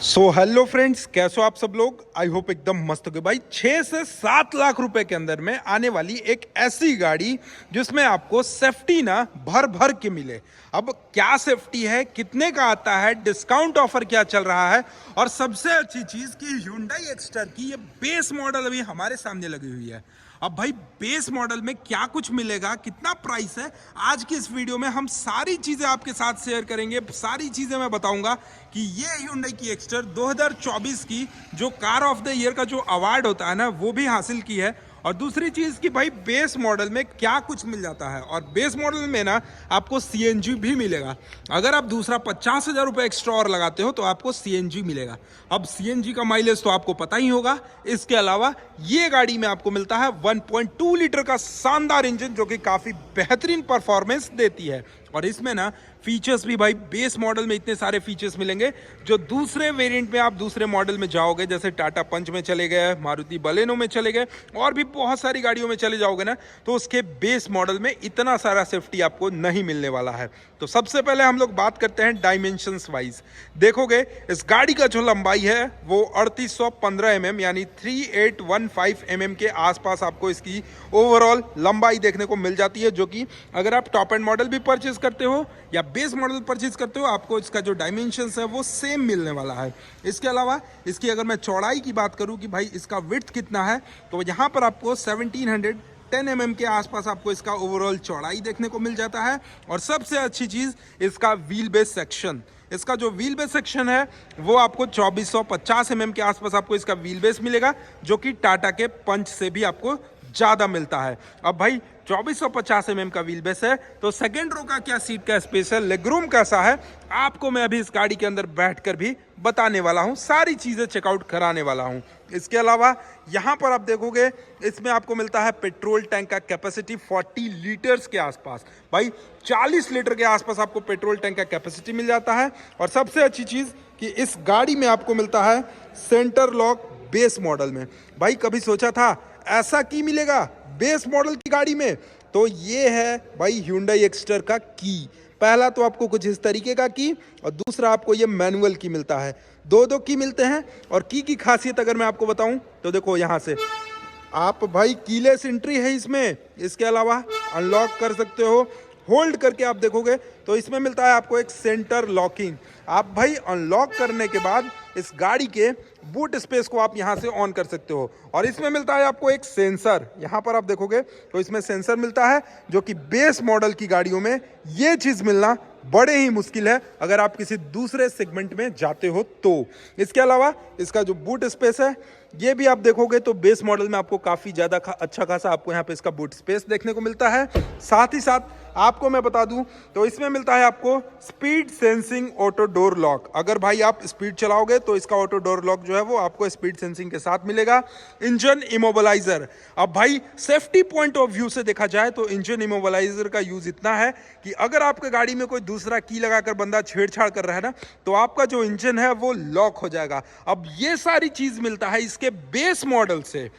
Hello friends, कैसे हो आप सब लोग। आई होप एकदम मस्त हो गए भाई। 6 से 7 लाख रुपए के अंदर में आने वाली एक ऐसी गाड़ी जिसमें आपको सेफ्टी ना भर भर के मिले। अब क्या सेफ्टी है, कितने का आता है, डिस्काउंट ऑफर क्या चल रहा है, और सबसे अच्छी चीज कि Hyundai Exter की ये बेस मॉडल अभी हमारे सामने लगी हुई है। अब भाई बेस मॉडल में क्या कुछ मिलेगा, कितना प्राइस है, आज की इस वीडियो में हम सारी चीजें आपके साथ शेयर करेंगे। सारी चीजें मैं बताऊंगा कि ये Hyundai की एक्स्टर 2024 की जो कार ऑफ द ईयर का जो अवार्ड होता है ना, वो भी हासिल की है। और दूसरी चीज कि भाई बेस मॉडल में क्या कुछ मिल जाता है, और बेस मॉडल में ना आपको सीएनजी भी मिलेगा। अगर आप दूसरा 50,000 रुपए एक्स्ट्रा और लगाते हो तो आपको सीएनजी मिलेगा। अब सीएनजी का माइलेज तो आपको पता ही होगा। इसके अलावा ये गाड़ी में आपको मिलता है 1.2 लीटर का शानदार इंजन जो कि काफी बेहतरीन परफॉर्मेंस देती है। और इसमें ना फीचर्स भी भाई बेस मॉडल में इतने सारे फीचर्स मिलेंगे जो दूसरे वेरिएंट में आप दूसरे मॉडल में जाओगे, जैसे टाटा पंच में चले गए, मारुति बलेनो में चले गए, और भी बहुत सारी गाड़ियों में चले जाओगे ना, तो उसके बेस मॉडल में इतना सारा सेफ्टी आपको नहीं मिलने वाला है। तो सबसे पहले हम लोग बात करते हैं डायमेंशंस वाइज। देखोगे इस गाड़ी का जो लंबाई है वो 3815 mm यानी 3815 mm के आसपास आपको इसकी ओवरऑल लंबाई देखने को मिल जाती है, जो कि अगर आप टॉप एंड मॉडल भी परचेज करते हो या बेस मॉडल परचेज करते हो, आपको इसका जो डायमेंशंस है वो सेम मिलने वाला है। इसके अलावा इसकी अगर मैं चौड़ाई की बात करूं कि भाई इसका विड्थ कितना है, तो यहाँ पर आपको 1710 mm के आसपास आपको इसका ओवरऑल चौड़ाई देखने को मिल जाता है। और सबसे अच्छी चीज इसका व्हील बेस सेक्शन, इसका जो व्हील बेस सेक्शन है वो आपको 2450 mm के आसपास आपको इसका व्हील बेस मिलेगा, जो कि टाटा के पंच से भी आपको ज्यादा मिलता है। अब भाई 2450 mm का व्हील बेस है, तो सेकेंड रो का क्या सीट का स्पेस है, लेगरूम कैसा है, आपको मैं अभी इस गाड़ी के अंदर बैठकर भी बताने वाला हूं, सारी चीजें चेकआउट कराने वाला हूं। इसके अलावा यहां पर आप देखोगे इसमें आपको मिलता है पेट्रोल टैंक का कैपेसिटी 40 लीटर्स के आसपास। भाई 40 लीटर के आसपास आपको पेट्रोल टैंक का कैपेसिटी मिल जाता है। और सबसे अच्छी चीज कि इस गाड़ी में आपको मिलता है सेंटर लॉक बेस मॉडल में। भाई कभी सोचा था ऐसा की मिलेगा बेस मॉडल की गाड़ी में? तो ये है भाई Hyundai Exter का की। पहला तो आपको कुछ इस तरीके का की, और दूसरा आपको ये मैनुअल की मिलता है। दो की मिलते हैं। और की खासियत अगर मैं आपको बताऊं तो देखो यहां से आप भाई कीलेस एंट्री है इसमें। इसके अलावा अनलॉक कर सकते हो, होल्ड करके आप देखोगे तो इसमें मिलता है आपको एक सेंटर लॉकिंग। आप भाई अनलॉक करने के बाद इस गाड़ी के बूट स्पेस को आप यहां से ऑन कर सकते हो। और इसमें मिलता है आपको एक सेंसर, यहां पर आप देखोगे तो इसमें सेंसर मिलता है, जो कि बेस मॉडल की गाड़ियों में ये चीज मिलना बड़े ही मुश्किल है अगर आप किसी दूसरे सेगमेंट में जाते हो तो। इसके अलावा इसका जो बूट स्पेस है ये भी आप देखोगे तो बेस मॉडल में आपको काफी ज्यादा अच्छा खासा आपको यहाँ पे इसका बूट स्पेस देखने को मिलता है। साथ ही साथ आपको मैं बता दूं तो इसमें मिलता है आपको speed sensing auto door lock. अगर भाई आप स्पीड चलाओगे तो इसका ऑटो डोर लॉक जो है वो आपको स्पीड सेंसिंग के साथ मिलेगा। इंजन इमोबलाइजर, अब भाई सेफ्टी पॉइंट ऑफ व्यू से देखा जाए तो इंजन इमोबलाइजर का यूज इतना है कि अगर आपके गाड़ी में कोई दूसरा की लगाकर बंदा छेड़छाड़ कर रहा है ना, तो आपका जो इंजन है वो लॉक हो जाएगा। अब ये सारी चीज मिलता है इसके बेस मॉडल से।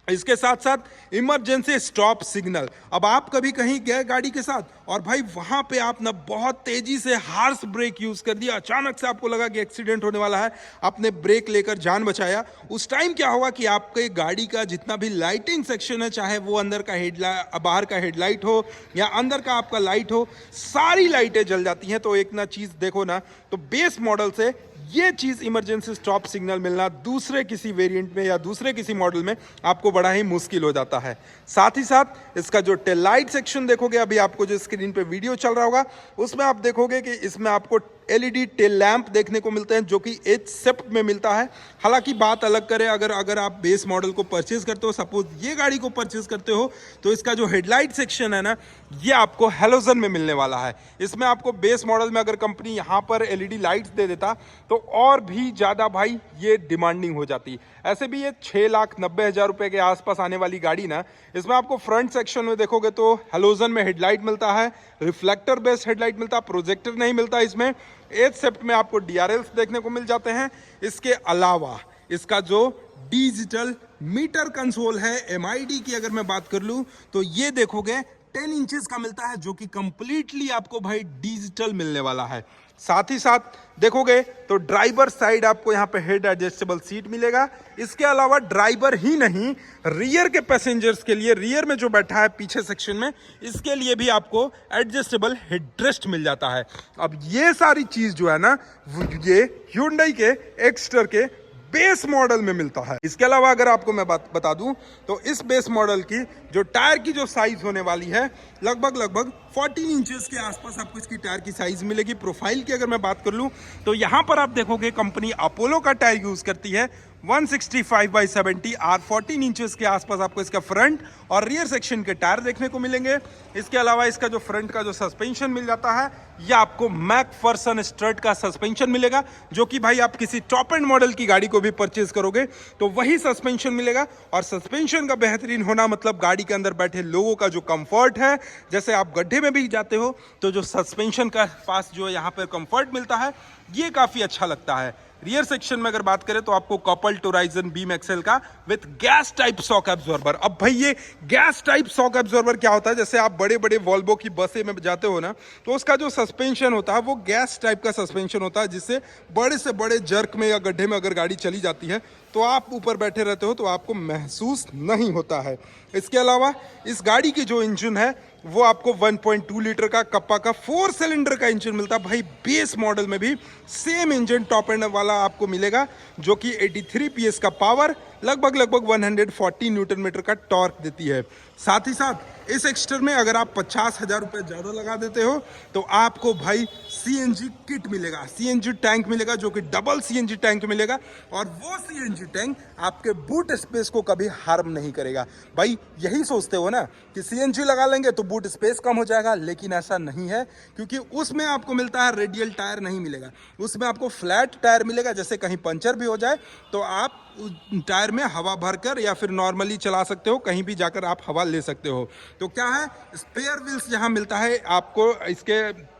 इसके साथ साथ इमरजेंसी स्टॉप सिग्नल। अब आप कभी कहीं गए गाड़ी के साथ और भाई वहां पे आप ना बहुत तेजी से हार्श ब्रेक यूज कर दिया, अचानक से आपको लगा कि एक्सीडेंट होने वाला है, आपने ब्रेक लेकर जान बचाया। उस टाइम क्या होगा कि आपके गाड़ी का जितना भी लाइटिंग सेक्शन है, चाहे वो अंदर का हेडलाइट, बाहर का हेडलाइट हो या अंदर का आपका लाइट हो, सारी लाइटें जल जाती हैं। तो एक ना चीज देखो ना, तो बेस मॉडल से ये चीज इमरजेंसी स्टॉप सिग्नल मिलना दूसरे किसी वेरिएंट में या दूसरे किसी मॉडल में आपको बड़ा ही मुश्किल हो जाता है। साथ ही साथ इसका जो टेल लाइट सेक्शन देखोगे, अभी आपको जो स्क्रीन पे वीडियो चल रहा होगा उसमें आप देखोगे कि इसमें आपको एलईडी टेल लैंप देखने को मिलते हैं, जो कि एच सेप्ट में मिलता है। हालांकि बात अलग करें, अगर आप बेस मॉडल को परचेज करते हो, सपोज ये गाड़ी को परचेज करते हो, तो इसका जो हेडलाइट सेक्शन है ना, ये आपको हेलोजन में मिलने वाला है। इसमें आपको बेस मॉडल में अगर कंपनी यहाँ पर एलईडी लाइट्स दे देता तो और भी ज्यादा भाई ये डिमांडिंग हो जाती। ऐसे भी ये 6,90,000 रुपए के आसपास आने वाली गाड़ी ना, इसमें आपको फ्रंट सेक्शन में देखोगे तो हेलोजन में हेडलाइट मिलता है, रिफ्लेक्टर बेस्ड हेडलाइट मिलता है, प्रोजेक्टर नहीं मिलता इसमें। 8 सेफ्ट में आपको डीआरएल्स देखने को मिल जाते हैं। इसके अलावा इसका जो डिजिटल मीटर कंसोल है, एमआईडी की अगर मैं बात कर लूं तो ये देखोगे 10 इंचेस का मिलता है, जो कि कंप्लीटली आपको भाई डिजिटल मिलने वाला है। साथ ही साथ देखोगे तो ड्राइवर साइड आपको यहाँ पे हेड एडजस्टेबल सीट मिलेगा। इसके अलावा ड्राइवर ही नहीं, रियर के पैसेंजर्स के लिए, रियर में जो बैठा है पीछे सेक्शन में, इसके लिए भी आपको एडजस्टेबल हेडरेस्ट मिल जाता है। अब ये सारी चीज जो है ना, ये Hyundai के एक्स्टर के बेस मॉडल में मिलता है। इसके अलावा अगर आपको मैं बात बता दूं तो इस बेस मॉडल की जो टायर की जो साइज होने वाली है, लगभग 14 इंचेस के आसपास आपको इसकी टायर की साइज मिलेगी। प्रोफाइल की अगर मैं बात कर लूं तो यहां पर आप देखोगे कंपनी अपोलो का टायर यूज करती है 165/70 और 14 इंचेस के आसपास आपको इसका फ्रंट और रियर सेक्शन के टायर देखने को मिलेंगे। इसके अलावा इसका जो फ्रंट का जो सस्पेंशन मिल जाता है, यह आपको मैकफर्सन स्ट्रट का सस्पेंशन मिलेगा, जो कि भाई आप किसी टॉप एंड मॉडल की गाड़ी को भी परचेज करोगे तो वही सस्पेंशन मिलेगा। और सस्पेंशन का बेहतरीन होना मतलब गाड़ी के अंदर बैठे लोगों का जो कंफर्ट है, जैसे आप गड्ढे में भी जाते हो तो जो सस्पेंशन का पास जो यहाँ पर कंफर्ट मिलता है, ये काफी अच्छा लगता है। रियर सेक्शन में अगर बात करें तो आपको कपल टोराइजन बीम एक्सेल का with gas type shock absorber. अब भाई ये गैस टाइप शॉक एब्जॉर्बर क्या होता है, जैसे आप बड़े बड़े वॉल्वो की बसें में जाते हो ना, तो उसका जो सस्पेंशन होता है वो गैस टाइप का सस्पेंशन होता है, जिससे बड़े से बड़े जर्क में या गड्ढे में अगर गाड़ी चली जाती है तो आप ऊपर बैठे रहते हो तो आपको महसूस नहीं होता है। इसके अलावा इस गाड़ी की जो इंजन है वो आपको 1.2 लीटर का कप्पा का 4 सिलेंडर का इंजन मिलता है। भाई बेस मॉडल में भी सेम इंजन टॉप एंड वाला आपको मिलेगा, जो कि 83 PS का पावर, लगभग 140 न्यूटन मीटर का टॉर्क देती है। साथ ही साथ इस एक्स्टर में अगर आप 50,000 रुपये ज़्यादा लगा देते हो तो आपको भाई CNG किट मिलेगा, CNG टैंक मिलेगा, जो कि डबल CNG टैंक मिलेगा। और वो CNG टैंक आपके बूट स्पेस को कभी हार्म नहीं करेगा। भाई यही सोचते हो ना कि CNG लगा लेंगे तो बूट स्पेस कम हो जाएगा, लेकिन ऐसा नहीं है, क्योंकि उसमें आपको मिलता है रेडियल टायर नहीं मिलेगा, उसमें आपको फ्लैट टायर मिलेगा। जैसे कहीं पंचर भी हो जाए तो आप टायर में हवा भरकर या फिर नॉर्मली चला सकते हो, कहीं भी जाकर आप हवा ले सकते हो। तो क्या है, स्पेयर व्हील्स यहाँ मिलता है आपको, इसके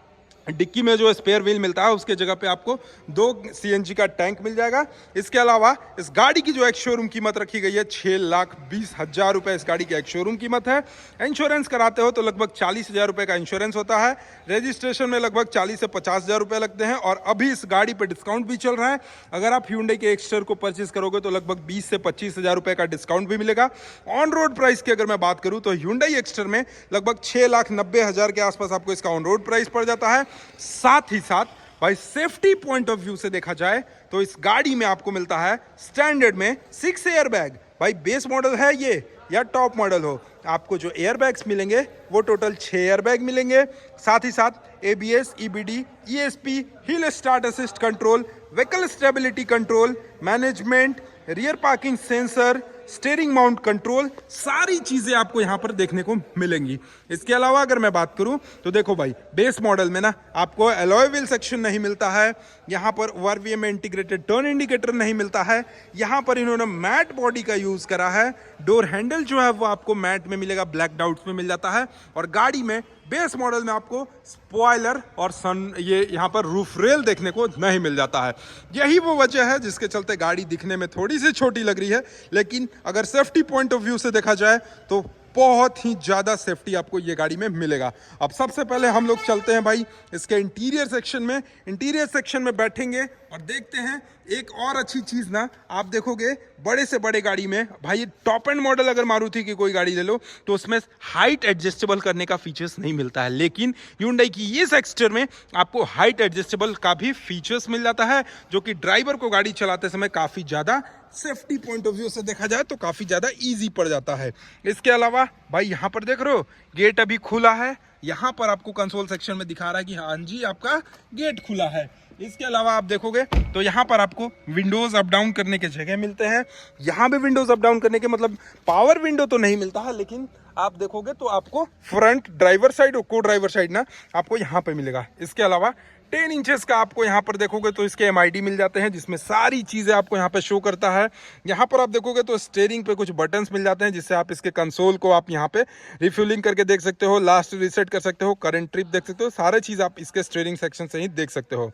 डिक्की में जो स्पेयर व्हील मिलता है उसके जगह पे आपको 2 CNG का टैंक मिल जाएगा। इसके अलावा इस गाड़ी की जो एक शोरूम कीमत रखी गई है 6,20,000 रुपये इस गाड़ी की एक शोरूम कीमत है। इंश्योरेंस कराते हो तो लगभग 40,000 रुपये का इंश्योरेंस होता है। रजिस्ट्रेशन में लगभग 40 से 50,000 रुपये लगते हैं। और अभी इस गाड़ी पर डिस्काउंट भी चल रहा है। अगर आप Hyundai के एक्स्टर को परचेज करोगे तो लगभग 20 से 25,000 रुपये का डिस्काउंट भी मिलेगा। ऑन रोड प्राइस की अगर मैं बात करूँ तो Hyundai एक्स्टर में लगभग 6,90,000 के आसपास आपको इसका ऑन रोड प्राइस पड़ जाता है। साथ ही साथ भाई सेफ्टी पॉइंट ऑफ व्यू से देखा जाए तो इस गाड़ी में आपको मिलता है स्टैंडर्ड में 6 एयर बैग। भाई बेस मॉडल है ये या टॉप मॉडल हो, आपको जो एयर बैग्स मिलेंगे वो टोटल 6 एयर बैग मिलेंगे। साथ ही साथ ABS, EBD, ESP, hill start assist control, vehicle stability control, management, rear parking sensor, steering mount control, सारी चीजें आपको यहां पर देखने को मिलेंगी। इसके अलावा अगर मैं बात करूं तो देखो भाई बेस मॉडल में ना आपको अलॉय व्हील सेक्शन नहीं मिलता है, यहां पर ORVM में इंटीग्रेटेड टर्न इंडिकेटर नहीं मिलता है, यहां पर इन्होंने मैट बॉडी का यूज करा है। डोर हैंडल जो है वो आपको मैट में मिलेगा, ब्लैक डाउट्स में मिल जाता है। और गाड़ी में बेस मॉडल में आपको स्पॉइलर और सन ये यहाँ पर रूफ रेल देखने को नहीं मिल जाता है। यही वो वजह है जिसके चलते गाड़ी दिखने में थोड़ी सी छोटी लग रही है, लेकिन अगर सेफ्टी पॉइंट ऑफ व्यू से देखा जाए तो बहुत ही ज़्यादा सेफ्टी आपको ये गाड़ी में मिलेगा। अब सबसे पहले हम लोग चलते हैं भाई इसके इंटीरियर सेक्शन में। इंटीरियर सेक्शन में बैठेंगे और देखते हैं एक और अच्छी चीज़ ना, आप देखोगे बड़े से बड़े गाड़ी में भाई टॉप एंड मॉडल अगर मारुति की कोई गाड़ी ले लो तो उसमें हाइट एडजस्टेबल करने का फीचर्स नहीं मिलता है, लेकिन Hyundai की इस एक्स्टर में आपको हाइट एडजस्टेबल का भी फीचर्स मिल जाता है, जो कि ड्राइवर को गाड़ी चलाते समय काफ़ी ज़्यादा सेफ्टी पॉइंट ऑफ व्यू से देखा जाए तो काफ़ी ज़्यादा ईजी पड़ जाता है। इसके अलावा भाई यहाँ पर देख रहे हो गेट अभी खुला है, यहाँ पर आपको कंसोल सेक्शन में दिखा रहा है कि हाँ जी आपका गेट खुला है। इसके अलावा आप देखोगे तो यहाँ पर आपको विंडोज अप डाउन करने के जगह मिलते हैं। यहाँ भी विंडोज अप डाउन करने के मतलब पावर विंडो तो नहीं मिलता है, लेकिन आप देखोगे तो आपको फ्रंट ड्राइवर साइड और को ड्राइवर साइड ना आपको यहाँ पे मिलेगा। इसके अलावा 10 इंचेस का आपको यहाँ पर देखोगे तो इसके MID मिल जाते हैं, जिसमें सारी चीज़ें आपको यहाँ पे शो करता है। यहाँ पर आप देखोगे तो स्टीयरिंग पे कुछ बटन्स मिल जाते हैं, जिससे आप इसके कंसोल को आप यहाँ पे रिफ्यूलिंग करके देख सकते हो, लास्ट रीसेट कर सकते हो, करंट ट्रिप देख सकते हो, सारे चीज़ आप इसके स्टीयरिंग सेक्शन से ही देख सकते हो।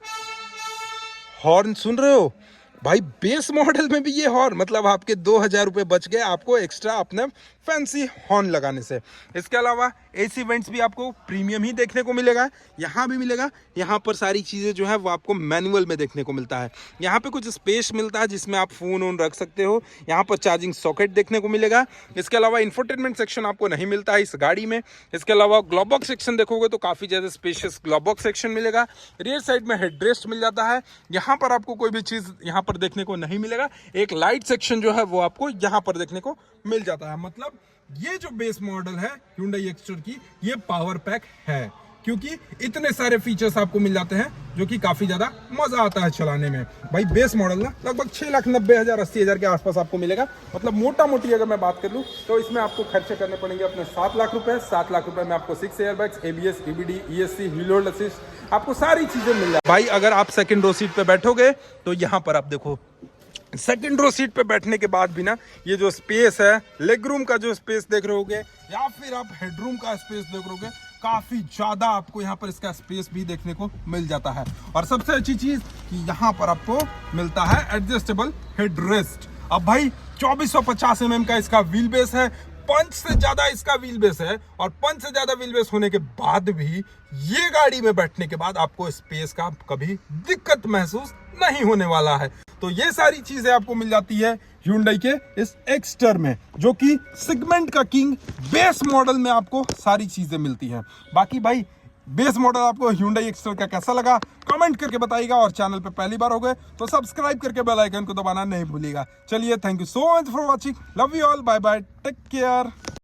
हॉर्न सुन रहे हो भाई, बेस मॉडल में भी ये हॉर्न, मतलब आपके 2,000 रुपये बच गए, आपको एक्स्ट्रा अपने फैंसी हॉर्न लगाने से। इसके अलावा एसी वेंट्स भी आपको प्रीमियम ही देखने को मिलेगा, यहाँ भी मिलेगा। यहाँ पर सारी चीज़ें जो है वो आपको मैनुअल में देखने को मिलता है। यहाँ पे कुछ स्पेस मिलता है जिसमें आप फ़ोन ऑन रख सकते हो। यहाँ पर चार्जिंग सॉकेट देखने को मिलेगा। इसके अलावा इंफोटेनमेंट सेक्शन आपको नहीं मिलता है इस गाड़ी में। इसके अलावा ग्लोब बॉक्स सेक्शन देखोगे तो काफ़ी ज़्यादा स्पेशियस ग्लोब बॉक्स सेक्शन मिलेगा। रियर साइड में हेडरेस्ट मिल जाता है। यहाँ पर आपको कोई भी चीज़ यहाँ पर देखने को नहीं मिलेगा। एक लाइट सेक्शन जो है वो आपको यहाँ पर देखने को मिल जाता है। मतलब ये जो बेस मॉडल है Hyundai Exter की, ये पावर पैक है, क्योंकि इतने सारे फीचर्स आपको मिल जाते हैं जो कि काफी ज्यादा मजा आता है चलाने में। भाई बेस मॉडल ना लगभग 6,90,000 80,000 के आसपास आपको मिलेगा। मतलब मोटा मोटी अगर मैं बात कर लूँ तो इसमें आपको खर्चे करने पड़ेंगे अपने 7 लाख रुपए। 7 लाख रुपए में आपको 6 airbags, ABS, EBD, ESC, wheel hold assist, आपको सारी चीजें मिल जाए। भाई अगर आप सेकंड रो सीट पे बैठोगे तो यहाँ पर आप देखो, सेकंड रो सीट पे बैठने के बाद भी ना ये जो स्पेस है, लेग रूम का जो स्पेस देख रहे होगे या फिर आप हेडरूम का स्पेस देख रहे होगे, काफी ज्यादा आपको यहाँ पर इसका स्पेस भी देखने को मिल जाता है। और सबसे अच्छी चीज कि यहाँ पर आपको मिलता है एडजस्टेबल हेडरेस्ट। अब भाई 2450 mm का इसका व्हील बेस है, पंच से ज्यादा इसका व्हील बेस है। और पंच से ज्यादा व्हील बेस होने के बाद भी ये गाड़ी में बैठने के बाद आपको स्पेस का कभी दिक्कत महसूस नहीं होने वाला है। तो ये सारी चीजें आपको मिल जाती है Hyundai के इस एक्स्टर में, जो कि सेगमेंट का किंग बेस मॉडल में आपको सारी चीजें मिलती हैं। बाकी भाई बेस मॉडल आपको Hyundai एक्स्टर का कैसा लगा कमेंट करके बताइएगा। और चैनल पे पहली बार हो गए तो सब्सक्राइब करके बेल आइकन को दबाना नहीं भूलिएगा। चलिए, thank you so much for watching, love you all, bye bye, take care.